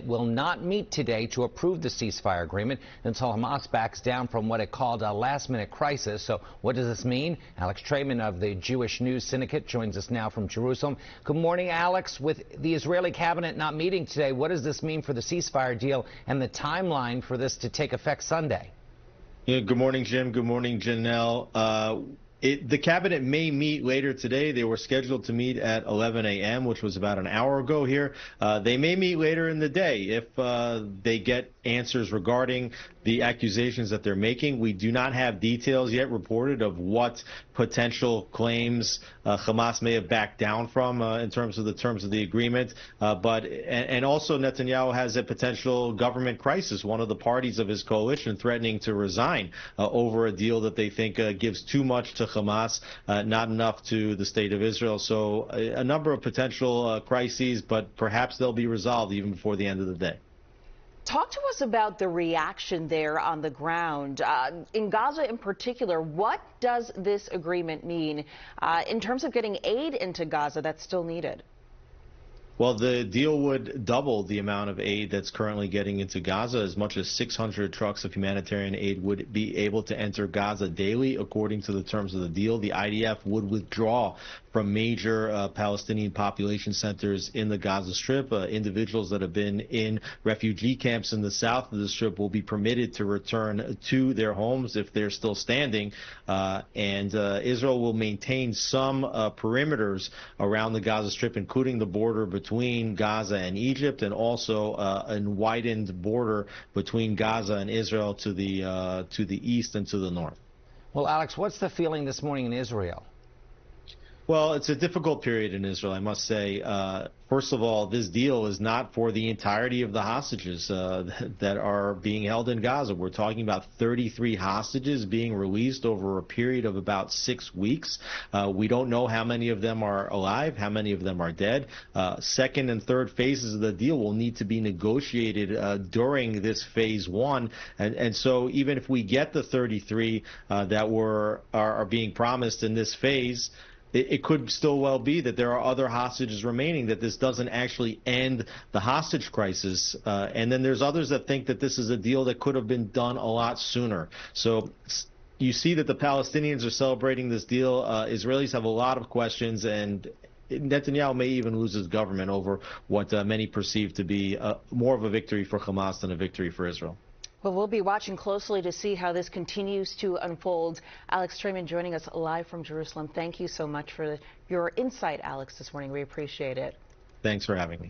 cabinet will not meet today to approve the ceasefire agreement until Hamas backs down from what it called a last-minute crisis. So what does this mean? Alex Traiman of the Jewish News Syndicate joins us now from Jerusalem. Good morning, Alex. With the Israeli cabinet not meeting today, what does this mean for the ceasefire deal and the timeline for this to take effect Sunday? Yeah, good morning, Jim. Good morning, Janelle. The cabinet may meet later today. They were scheduled to meet at 11 a.m., which was about an hour ago here. They may meet later in the day if they get answers regarding the accusations that they're making. We do not have details yet reported of what potential claims Hamas may have backed down from in terms of the agreement. And also Netanyahu has a potential government crisis, one of the parties of his coalition threatening to resign over a deal that they think gives too much to Hamas, not enough to the state of Israel. So a number of potential crises, but perhaps they'll be resolved even before the end of the day. Talk to us about the reaction there on the ground. In Gaza in particular, what does this agreement mean in terms of getting aid into Gaza that's still needed? Well, the deal would double the amount of aid that's currently getting into Gaza. As much as 600 trucks of humanitarian aid would be able to enter Gaza daily, according to the terms of the deal. The IDF would withdraw from major Palestinian population centers in the Gaza Strip. Individuals that have been in refugee camps in the south of the Strip will be permitted to return to their homes if they're still standing. And Israel will maintain some perimeters around the Gaza Strip, including the border between Gaza and Egypt, and also a widened border between Gaza and Israel to the east and to the north. Well, Alex, what's the feeling this morning in Israel? Well, it's a difficult period in Israel, I must say. First of all, this deal is not for the entirety of the hostages that are being held in Gaza. We're talking about 33 hostages being released over a period of about 6 weeks. We don't know how many of them are alive, how many of them are dead. Second and third phases of the deal will need to be negotiated during this phase one. And so even if we get the 33 that are being promised in this phase, it could still well be that there are other hostages remaining, that this doesn't actually end the hostage crisis. And then there's others that think that this is a deal that could have been done a lot sooner. So you see that the Palestinians are celebrating this deal. Israelis have a lot of questions, and Netanyahu may even lose his government over what many perceive to be more of a victory for Hamas than a victory for Israel. Well, we'll be watching closely to see how this continues to unfold. Alex Traiman joining us live from Jerusalem. Thank you so much for your insight, Alex, this morning. We appreciate it. Thanks for having me.